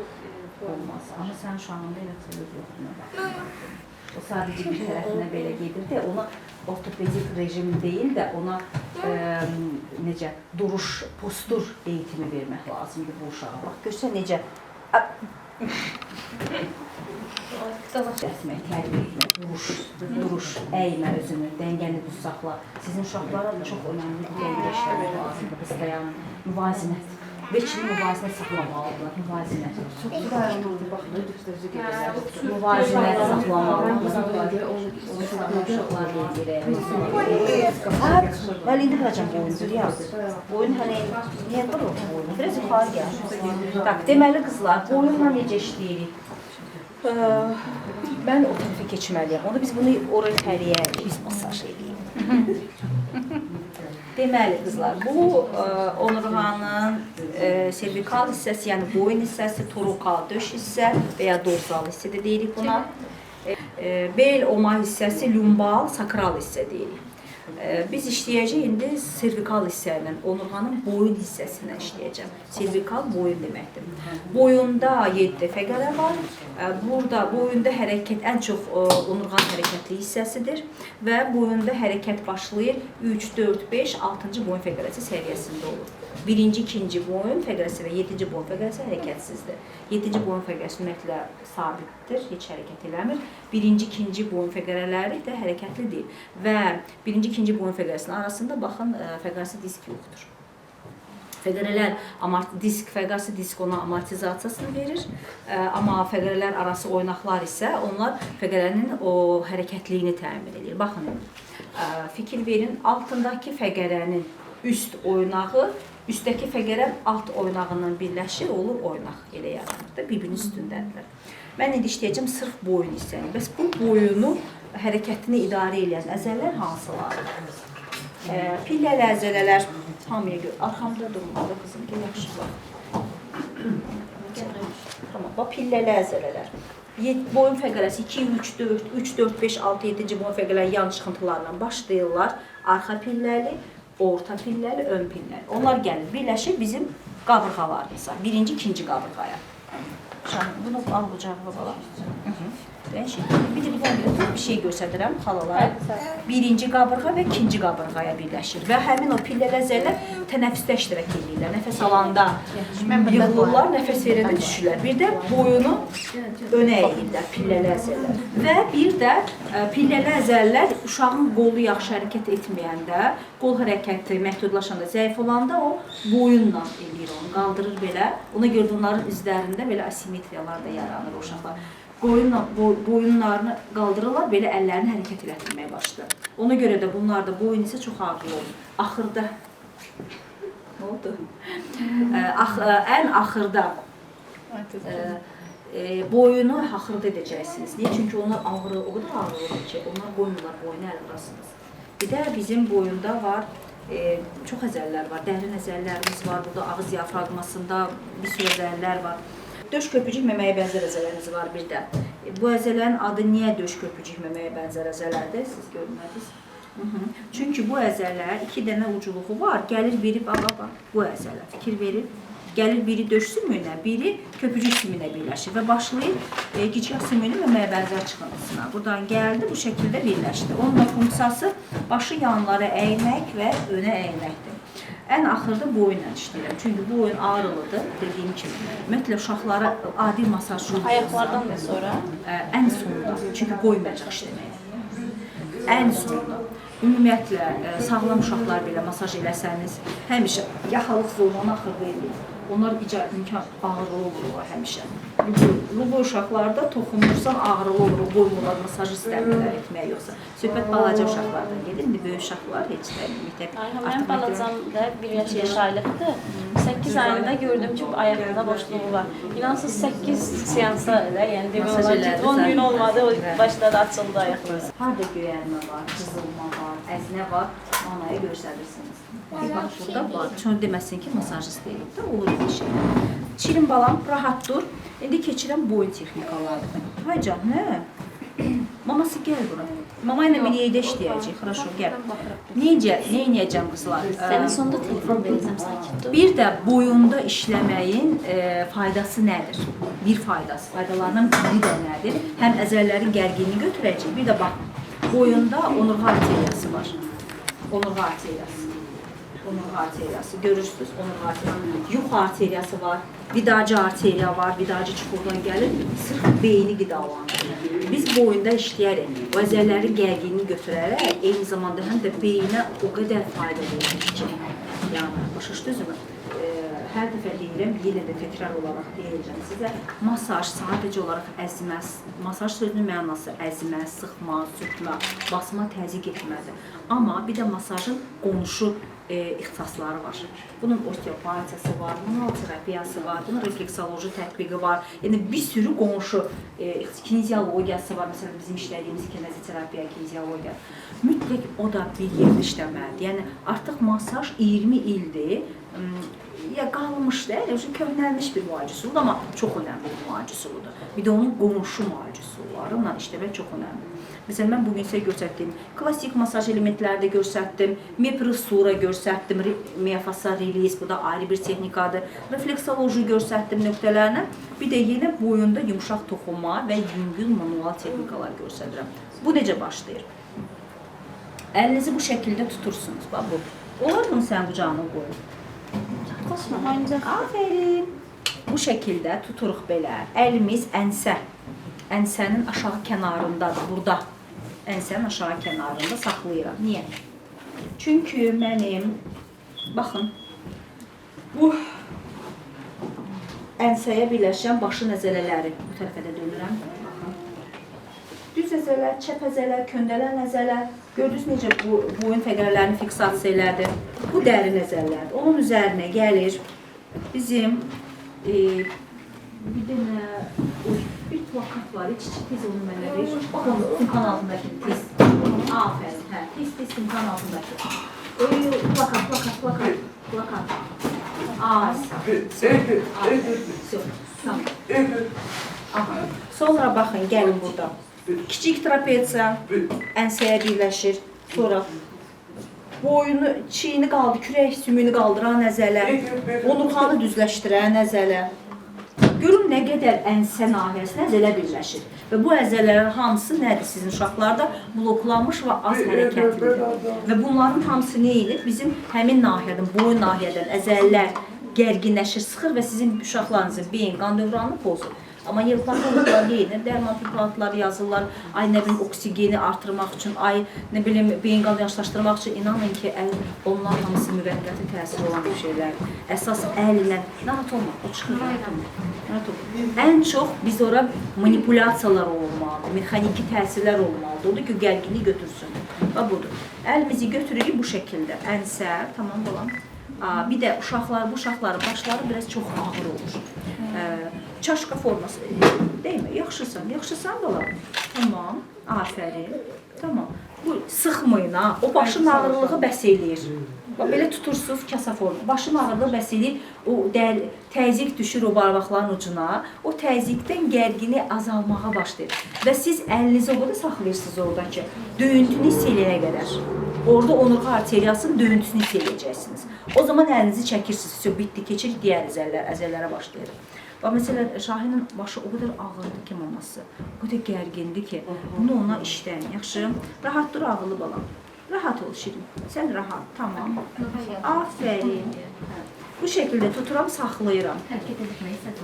olmaz. Amma sən uşağında elə skalyoz yoxdur. O sadəcə bir tərəfinə belə gedirdi. Ona ortopedik rejim deyil də, ona necə duruş, postur eğitimi vermək lazımdır bu uşağa. Bax, görsən necə dəsmək, tərbiyə etmək, duruş, əymə özünü, dəngəni düz saxla. Sizin uşaqlara çox önəmli dəngə işləmək lazımdır, hıslayan, müvazinət. Veçli müvazinət saxlamalıdırlar, müvazinət. Çox güzel ayrılmalıdır, bax, bu düzdür gedirlər. Müvazinət saxlamalıdırlar. Hələ indi qıracam boyundur ya. Boyun hələ niyə qırır boyunu? Biraz yuxarı gəlir. Tak, deməli qızlar, boyunla necə işləyirik? Mən o tərəfə keçməliyəm. Onu biz bunu oraya təriyək, biz masaj edeyik. Deməli qızlar, bu onurğanın servikal hissəsi, yəni boyun hissəsi, torokal döş hissə və ya dorsal hissə də deyirik buna. Bel oma hissəsi, lumbal, sakral hissə deyirik. Biz işləyəcək indi servikal hissə ilə, onurğanın boyun hissəsindən işləyəcəm. Servikal boyun deməkdir. Boyunda 7 fəqərə var. Burada boyunda hərəkət ən çox onurğanın hərəkətli hissəsidir və boyunda hərəkət başlayır 3, 4, 5, 6-cı boyun fəqərəsi səviyyəsində olur. 1-ci, 2-ci boyun fəqərəsi və 7-ci boyun fəqərəsi hərəkətsizdir. 7-ci boyun fəqərəsi ümumiyyətlə sabitdir, heç hərəkət eləmir. 1-ci, 2-ci boyun fəqərələri də hərəkətlidir və 1-ci, 2-ci boyun fəqərəsinin arasında baxın, fəqərəsi disk yoxdur. Fəqərələr, disk, fəqərəsi disk ona amortizasiyasını verir, amma fəqərələr arası oynaqlar isə onlar fəqərənin o hərəkətliyini təmin edir. Baxın, fikir verin, altındakı fəqərənin üst oynağı, üstdəki fəqərə alt oynağından birləşir, olur oynaq elə yaranır da, bir-birinin üstündədirlər. Mən indi işləyəcəm sırf boyun hissəni. Bəs bu boyunu hərəkətini idarə edən əzələlər hansılardır? Pilləli əzələlər hamıya görə. Arxamda durmalı qızım, ki, yaxşı var. Tamam, bax, pilləli əzələlər. Boyun fəqərəsi 2, 3, 4, 3, 4, 5, 6, 7-ci boyun fəqərələr yan çıxıntılarla başlayırlar. Arxa pilləli, orta pilləli, ön pilləli. Onlar gəlir, birləşir bizim qabırğalarımıza. 1-ci, 2-ci qabırğaya. Bunu al bucaqlı bala. Bir şey göstədirəm xalalara. 1-ci qabırğa və 2-ci qabırğaya birləşir və həmin o pilləli əzələlər tənəffüsdə iştirak edirlər. Nəfəs alanda yığılırlar, nəfəs verəndə düşürlər. Bir də boyunu önə əyirlər pilləli əzələlər. Və bir də pilləli əzələlər uşağın qolu yaxşı hərəkət etməyəndə, qol hərəkəti məhdudlaşanda, zəif olanda o boyunla eləyir onu, qaldırır belə. Ona görə onların üzlərində belə asimetriyalar da yaranır uşaqlar. Boyunlarını qaldırırlar, belə əllərini hərəkət elətdirməyə başlayır. Ona görə də bunlarda boyun isə çox ağır olur. Axırda, nə oldu? Ən axırda boyunu axırda edəcəksiniz. Niyə? Çünki onlar ağrı, o qədər ağrı olur ki, onlar qoymurlar boyunu əl arasınız. Bir də bizim boyunda var, çox əzəllər var, dərin əzəllərimiz var, burada ağız diyafraqmasında bir sürü əzəllər var. Döş köpücük məməyə bənzər əzələrimiz var bir də. Bu əzələrin adı niyə döş köpücük məməyə bənzər əzələrdir? Siz görmədiniz. Çünki bu əzələr 2 dənə uculuğu var. Gəlir biri, bu əzələr fikir verir. Gəlir biri döş sümüyünə, biri köpücük sümüyünə birləşir və başlayır gicgah sümüyünün məməyə bənzər çıxıntısına. Buradan gəldi, bu şəkildə birləşdi. Onun funksiyası başı yanlara əymək və önə əyməkdir. Ən axırda boyunla işləyirəm. Çünki boyun ağrılıdır, dediyim kimi. Ümumiyyətlə, uşaqlara adi masaj çox Ayaqlardan da sonra? Ən sonunda. Çünki qoymayacaq işləməyə. Ən sonunda. Ümumiyyətlə, sağlam uşaqlar belə masaj eləsəniz, həmişə yaxalıq zonuna axırda edir. Onlar imkan ağrılı olur həmişə. Luboy uşaqlarda toxunursan ağrılı olur, o qoymurlar masaj istəmirlər etməyə yoxsa. Söhbət balaca uşaqlardan gedir, indi böyük uşaqlar heç də Mənim balacam da 1 yaş aylıqdır. 8 ayında gördüm ki, ayağında boşluğu var. İnansız 8 seansa elə, yəni demək olar ki, 10 gün olmadı, o başladı, açıldı ayaqlarımız. Harada göyərmə var, cızılma var, əzinə var, anaya göstərirsiniz. Bax, burada var. Sonra deməsin ki, masajist deyil. Olur bir şey. Şirin balam, rahat dur. İndi keçirəm boyun texnikalarını. Hay can, nə? Maması gəl bura. Mama ilə birlikdə işləyəcək. Хорошо, gəl. Neynəyəcəm qızlar? Sənin sonunda telefon verəcəm sakit dur. Bir də boyunda işləməyin faydası nədir? Bir faydası. Faydalarından biri də nədir? Həm əzələlərin gərginliğini götürəcək. Bir də bax, boyunda onurğa arteriyası var. Onurğa arteriyası. Onurğa arteriyası. Görürsünüz, onurğa arteriyası. Yux arteriyası var. Vidacı arteriya var. Vidacı çuxurdan gəlir. Sırf beyni qidalanır. Biz boyunda işləyərək, o əzəllərin gərginliğini götürərək, eyni zamanda həm də beyinə o qədər fayda verir ki, yəni, başa düşdünüzmü? Hər dəfə deyirəm, yenə də təkrar olaraq deyəcəm sizə, masaj sadəcə olaraq əzməz, masaj sözünün mənası əzməz, sıxma, sürtmə, basma, təzyiq etmədir. Amma bir də masajın qonşu ixtisasları var. Bunun osteopatiyası var, bunun terapiyası var, bunun refleksoloji tətbiqi var. Yəni bir sürü qonşu kineziologiyası var. Məsələn, bizim işlədiyimiz kineziterapiya, kineziologiya. Mütləq o da bir yerdə işləməlidir. Yəni artıq masaj 20 ildir. Ya qalmış da, köhnəlmiş bir müalicə üsuludur, amma çox önəmli bir müalicə üsuludur. Bir də onun qonşu müalicə üsullarıyla işləmək çox önəmlidir. Məsələn, mən bugün sizə göstərdiyim klassik masaj elementləri də göstərdim, mipressura göstərdim, miofascial release, bu da ayrı bir texnikadır, refleksoloji göstərdim nöqtələrinə, bir də yenə boyunda yumuşaq toxunma və yüngül manual texnikalar göstərirəm. Bu necə başlayır? Əlinizi bu şəkildə tutursunuz, bax bu. Olar bunu sən qucağına qoyun. Aferin. Bu şəkildə tuturuq belə. Əlimiz ənsənin aşağı kənarındadır, burada. Ənsənin aşağı kənarında saxlayıram. Niyə? Çünki mənim, baxın, bu ənsəyə birləşən başın əzələləri, bu tərəfə də dönürəm. Düz əzələr, çəp əzələr, köndələn əzələr, gördünüz necə bu boyun fəqərlərini fiksasiya elədi. Bu dərin əzələrdir. Onun üzərinə gəlir bizim bir dənə bir plakat var, hiç tez onu mənə verir. Bax onu, simkan altındakı tez. Afərin, hə, tez simkan altındakı. Plakat. Tamam. Sonra baxın, gəlin burada. Kiçik trapeziya ənsəyə birləşir. Sonra boyunu, çiyini qaldı, kürək sümüyünü qaldıran əzələ, onurğanı düzləşdirən əzələ. Görün nə qədər ənsə nahiyəsinə əzələ birləşir. Və bu əzələrin hamısı nədir sizin uşaqlarda? Bloklanmış və az hərəkətlidir. Və bunların hamısı nə edir? Bizim həmin nahiyədən, boyun nahiyədən əzələlər gərginləşir, sıxır və sizin uşaqlarınızın beyin qan dövranını pozur. Amma yelpaqlar yeyinir, dərman preparatları yazırlar, ay nə bilim oksigeni artırmaq üçün, ay nə bilim beyin qanı yaşlaşdırmaq üçün. İnanın ki, onlar hamısı müvəqqəti təsir olan bir şeylərdir. Əsas əl ilə, narahat olmaq, o çıxır. Ən çox biz ora manipulyasiyalar olmalıdır, mexaniki təsirlər olmalıdır. Odur ki, gərginliyi götürsün. Və budur. Əlimizi götürürük bu şəkildə. Ənsər, tamam olan. Bir də bu uşaqların başları biraz çox ağır olur. Çaşqa forması, deyilmə, yaxşısan da olar. Tamam, afərin, tamam. Bu sıxmayın ha, o başın ağırlığı bəs eləyir. Belə tutursunuz kasa formu, başın ağırlığı bəs eləyir, o təzyiq düşür o barmaqların ucuna, o təzyiqdən gərgini azalmağa başlayır. Və siz əlinizi o qədər saxlayırsınız oradakı, döyüntünü hiss eləyənə qədər. Orada onurğa arteriyasının döyüntüsünü hiss eləyəcəksiniz. O zaman əlinizi çəkirsiniz, bitdi, keçir digər əzələrə başlayır. Bax, məsələn, Şahinin başı o qədər ağırdır ki, maması, o qədər gərgindir ki, bunu ona işləyin, yaxşı? Rahat dur, ağıllı balam. Rahat ol, Şirin. Sən rahat, tamam. Afərin. Bu şəkildə tuturam, saxlayıram.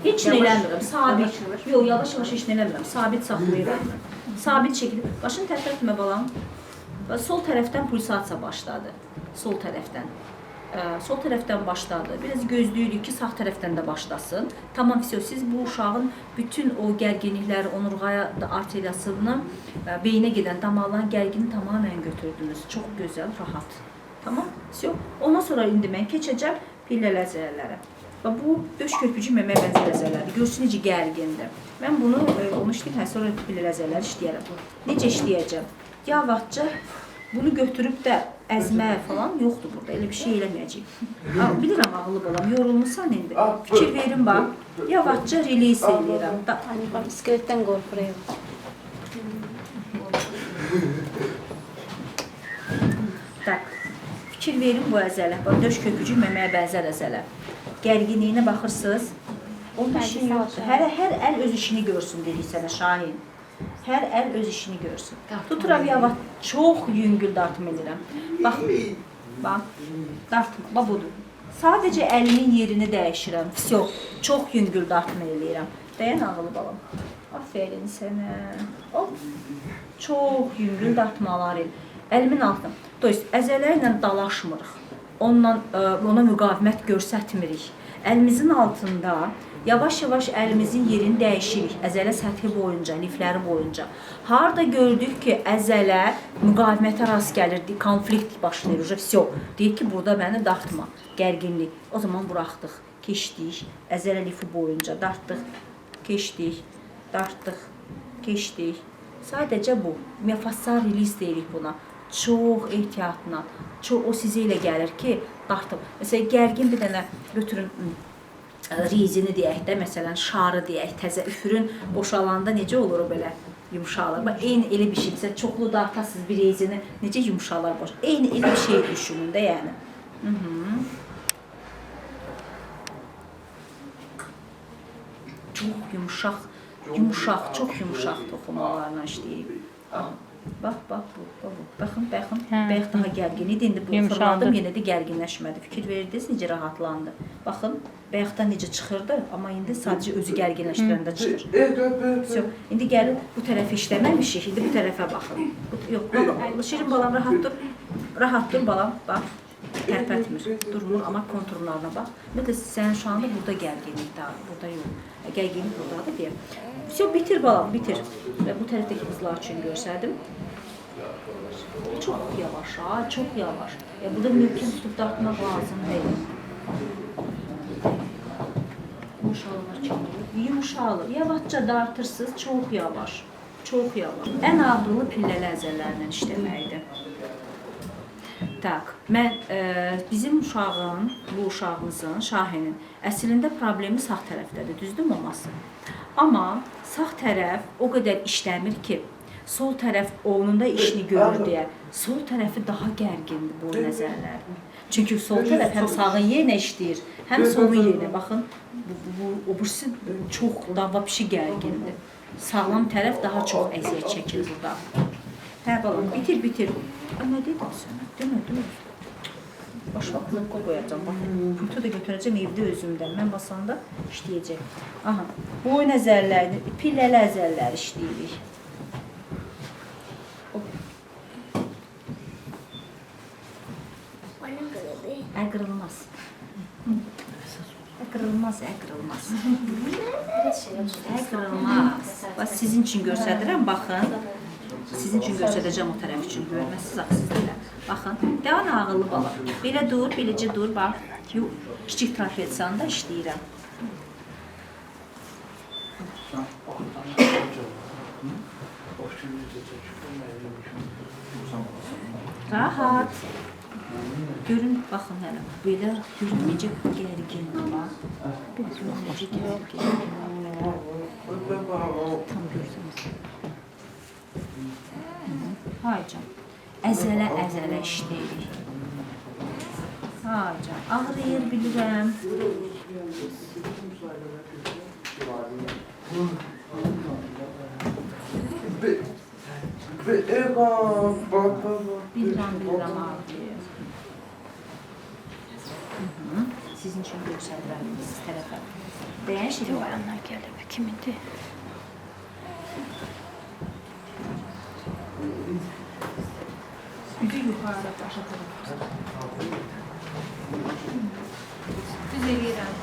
Heç nə eləmirəm, sabit. Yox, yavaş-yavaş heç nə eləmirəm, sabit saxlayıram. Sabit şəkildə. Başını tərəfləmə, balam. Sol tərəfdən pulsasiya başladı. Sol tərəfdən. Sol tərəfdən başladı. Biraz gözləyirik ki, sağ tərəfdən də başlasın. Tamam, siz bu uşağın bütün o gərginlikləri, onurğaya arteriyasını, beyinə gedən damarların gərgini tamamən götürdünüz. Çox gözəl, rahat. Tamam, ondan sonra indi mən keçəcəm pilləl əzələlərə. Bu döş körpücü məməyə bənzər əzələlərdir. Görsün necə gərgindir. Mən bunu, onu işləyim, sonra pilləl əzələləri işləyərəm. Necə işləyəcəm? Yavaşca Bunu götürüb də əzmə falan yoxdur burada. Elə bir şey eləməyəcəyik. Bilirəm ağlı balam, yorulmuşsan indi. Fikir verin bax. Yavaşca release eləyirəm. Hani bisikletten korkuyorum. Tak. Fikir verin bu əzələ. Bax, döş kökücük məməyə bənzər əzələ. Gərginliyinə baxırsınız. Onun işi yoxdur. Hər əl öz işini görsün dedik sənə Şahin. Hər əl öz işini görsün. Tuturam yavaş, çox yüngül dartma edirəm. Bax, dartma, bax budur. Sadəcə əlimin yerini dəyişirəm. Vsyo, çox yüngül dartma eləyirəm. Dayan ağılı balam. Aferin sənə. Hop, çox yüngül dartmalar el. Əlimin altına. Əzələ ilə dalaşmırıq. Ona müqavimət göstərmirik. Əlimizin altında yavaş-yavaş əlimizin yerini dəyişirik. Əzələ səthi boyunca, lifləri boyunca. Harada gördük ki, əzələ müqavimətə rast gəlir, konflikt başlayır. Vsyo, deyək ki, burada məni dartma, gərginlik. O zaman buraxdıq, keçdik. Əzələ lifi boyunca dartdıq, keçdik, dartdıq, keçdik. Sadəcə bu. Miofascial release deyirik buna. Çox ehtiyatla. O sizə elə gəlir ki, dartıb. Məsələn, gərgin bir dənə götürün, rizini deyək də, məsələn, şarı deyək, təzə üfürün, boşalanda necə olur o belə yumuşalır. Eyni elə bir şey, məsələn, çoxlu dartasınız bir rizini, necə yumuşalar boş. Eyni elə bir şey düşünün də, yəni. Çox yumuşaq, çox yumuşaq toxumalarla işləyirik. Bax, bu. Baxın, bəyək daha gərgin idi. İndi bu fırladım, yenə də gərginləşmədi. Fikir verirdiniz, necə rahatlandı. Baxın, bəyəkdən necə çıxırdı, amma indi sadəcə özü gərginləşdirəndə çıxır. İndi gəlin, bu tərəfi işləməmişik, indi bu tərəfə baxın. Yox, Şirin balam, rahat dur balam, bax. Tərpətmir, durmur, amma konturlarına bax. Məsələn, sənin şu anda burada gərginlik daha, burada yox. Gərginlik buradadır deyək. Bitir balam, bitir. Bu tərəfdəki qızlar üçün görsədim. Çox yavaş, çox yavaş. Burada mümkün tutub dartmaq lazım deyil. Yumuşalır. Yavaşca dartırsınız, çox yavaş. Çox yavaş. Ən ağrılı pilləli əzələlərlə işləməkdir. Tak, mən bizim uşağın, bu uşağımızın, Şahinin əslində problemi sağ tərəfdədir, düzdür maması? Amma sağ tərəf o qədər işləmir ki, sol tərəf onun da işini görür deyə, sol tərəfi daha gərgindir bu nəzərlər. Çünki sol tərəf həm sağın yerinə işləyir, həm solun yerinə. Baxın, o birisi çox daha pişi gərgindir. Sağlam tərəf daha çox əziyyət çəkir burada. Hə balam, bitir. Nə dedim sənə? Demə. Başqa knopka qoyacam. Pultu da götürəcəm evdə özümdən. Mən basanda işləyəcək. Aha, boyun əzəllərini, pilləli əzəlləri işləyirik. Qırılmaz. Qırılmaz. Qırılmaz. Sizin üçün göstərirəm, baxın. Sizin üçün göstərəcəm o tərəf üçün, görməzsiniz axı sizlərlə. Baxın, devam ağıllı bala. Belə dur, beləcə dur, bax. Kiçik trapeziyanda işləyirəm. Rahat. Görün, baxın hələ. Belə görün, necə gərgindir, bax. Necə gərgindir. Tam görsəniz. Haycan, əzələ işləyirik. Haycan, ağrıyır bilirəm. Bilirəm ağrıyır. Sizin üçün görsədirəm, siz tərəfə. Deyən şey bayanlar gəlir, kimindir? Üzü yuxarıda başa tərəf. Düz eləyirəm.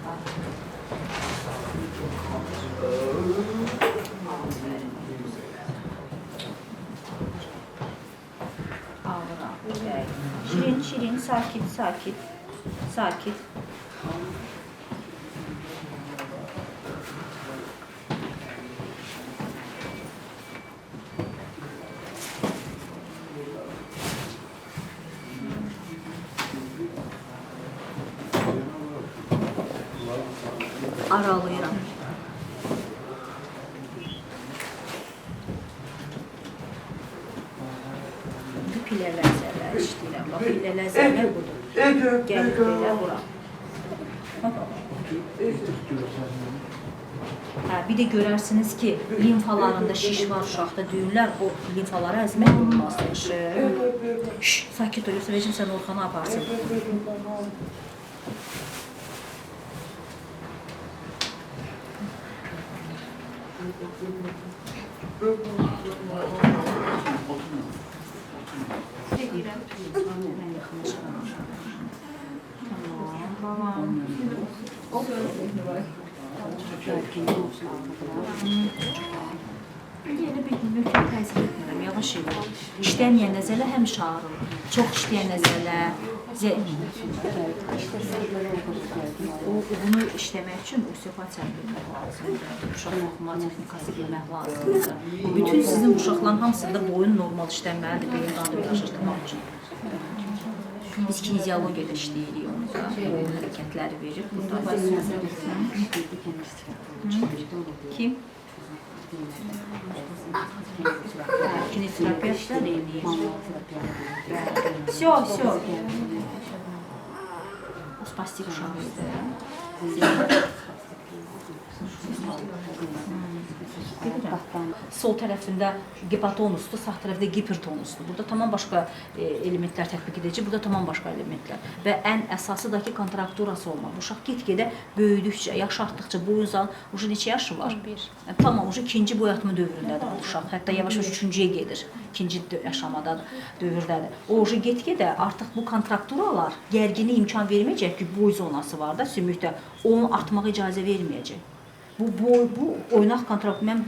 Ağır. Şirin, sakit. aralayıram. Bu pilə ləzzələr işləyirəm. Bax, pilə ləzzələr budur. Gəlib belə vura. Hə, bir də görərsiniz ki, limfalarında şiş var uşaqda, düyünlər, o limfaları əzmək olmazdır. Sakit ol, yoxsa vecim sən Orxanı aparsın. Yeni bir nökər təzyiq etmirəm, yavaş edin. İşləməyən nəzələ həmişə ağrır. Çox işləyən nəzələ, bunu işləmək üçün osteopatiya bilmək lazımdır. Uşaq oxuma texnikası bilmək lazımdır. Bütün sizin uşaqların hamısında boyun normal işlənməlidir, beyin qanını yaşatmaq üçün. Biz kineziologiyada işləyirik onu da, boyun hərəkətləri verir. Kim? Kinesioterapiya eləyir. Всё. Spastik uşaq. Sol tərəfində gipotonusdur, sağ tərəfdə hipertonusdur. Burada tamam başqa elementlər tətbiq edəcək, burada tamam başqa elementlər. Və ən əsası da ki, kontrakturası olmaq. Uşaq get-gedə böyüdükcə, yaş artdıqca, boy uzan, neçə yaşı var? 11. Tamam, ikinci boyatma dövründədir bu uşaq. Hətta yavaş-yavaş üçüncüyə gedir. İkinci yaşamada dövrdədir. O get-gedə artıq bu kontrakturalar gərginə imkan verməyəcək ki, boy zonası var da sümükdə, onu artmağa icazə verməyəcək. Bu oynaq kontrakt, mən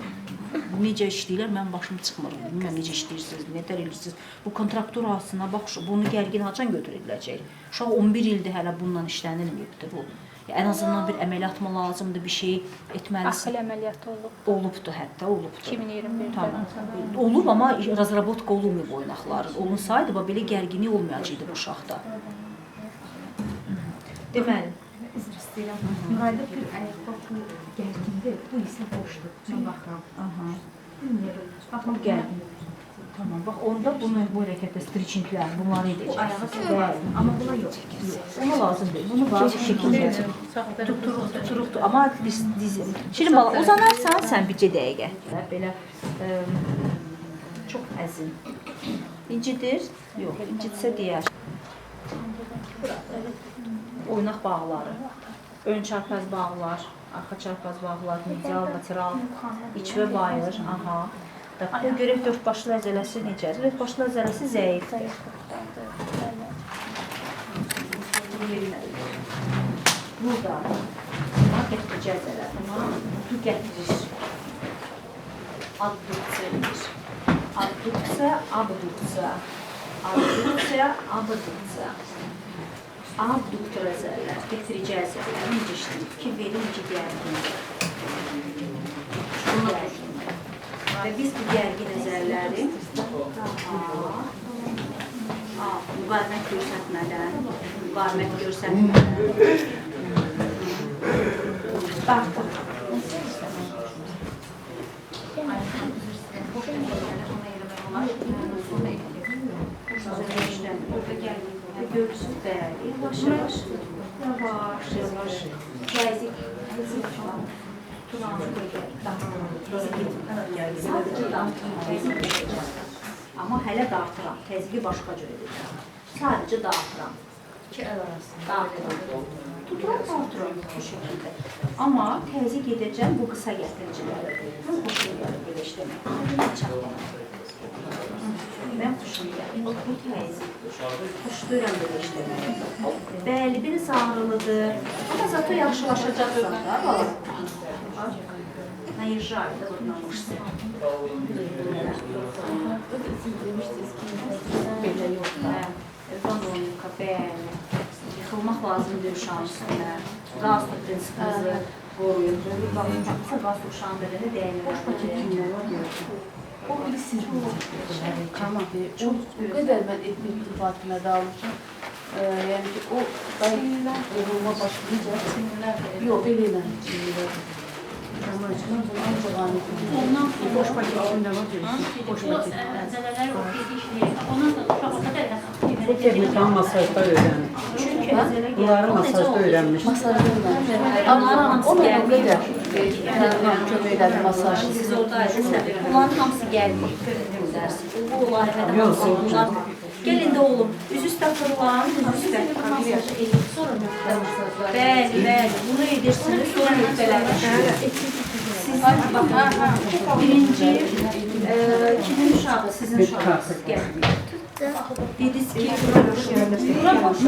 necə işləyirlər, mən başım çıxmır. Bilməm necə işləyirsiniz, nətər eləyirsiniz. Bu kontrakturasına bax, bunu gərgin haçan götürüləcək. Uşaq 11 ildir hələ bununla işlənilməyibdir bu. Ən azından bir əməliyyat mı lazımdır, bir şey etməlisin. Axil əməliyyatı olub. Olubdur hətta, olubdur. 2021-də. Tamam. Olub, amma razrabotka olunmuyor oynaqların. Olunsaydı, belə gərginlik olmayacaqdı bu uşaqda. Deməli. Üzr istəyirəm. Müqayidə bir ayaqda bu gərgindir, bu isə boşdur. Mən baxıram. Bilmiyorum. Baxın, gərgin. Tamam, bax, onda bunu bu hərəkətdə stretchinglər, bunları edəcək. Bu ayağa sürmək, amma buna yox. Ona lazım deyil, bunu var bir şəkildə. Tuturuqdur, amma dizim. Şirin bala, uzanarsan sən bircə dəqiqə. Belə çox əzin. İncidir? Yox, incitsə deyər. Oynaq bağları, ön çarpaz bağlar, arxa çarpaz bağlar, medial, lateral, iç və bayır, aha. Bu görək dörtbaşlı əzələsi necədir? Dörtbaşlı əzələsi zəifdir. Burada gətirəcək əzələr, bu gətirir. Adduksiya edir. Adduksiya, abduksiya. Adduksiya, abduksiya. Abduktor əzərlər, getirici əzərlər, necə işləyir? Ki, verir, necə gərgindir. Şuna düşünmək. Və biz bu gərgin əzərləri müqavimət göstərmədən dartır. Görürsünüz değerli. Yavaş yavaş. Təzik. Sadəcə dartıram. Amma hələ dartıram. Təzyiqi başqa cür edəcəm. Sadəcə dartıram. İki əl arasında. Dartıram. Tuturam bu şəkildə. Amma təzyiq edəcəm bu qısa gətiriciləri. Mən xoşum gəlir belə işləmək. Mən xoşum gəlir. Bu təzyiq. Xoşduyuram belə işləmək. Bəli, biraz ağrılıdır. Amma zato yaxşılaşacaqsan da, bala. Najeżdżali, to namuszce. Belə yox da. Qanonluqa, bəli. Yıxılmaq lazımdır uşağın üstünə. Qazlı prinsipimizi qoruyur. Baxınca qazlı uşağın beləni dəyinir. Boş paketində var. O bilirsiniz. Tamam. O qədər mən etnik Fatimə də almışam. Yəni ki, o yorulma başlayınca yox, belə elə çinlər. Ondan Boş paket içində var görürsün. Boş paket. zələləri o peyki işləyir. Ondan da uşaq olsa da Bu texnikanı masajda öyrənir. Bunları masajda öyrənmiş. Masajda öyrənmiş. O da belə kömək elədi masaj. Siz oradaydınız. Bunların hamısı gəlməyib. Bu layihədə hamısı bunlar. Gəlin də oğlum. Üz üstə fırlan, üz üstə. Bəli, bəli. Bunu edirsiniz, sonra nöqtələri. Sizin, baxın, birinci, kimin uşağı, sizin uşağınız gəlməyib. Dediniz ki, bura baxın.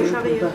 Uşağı yox.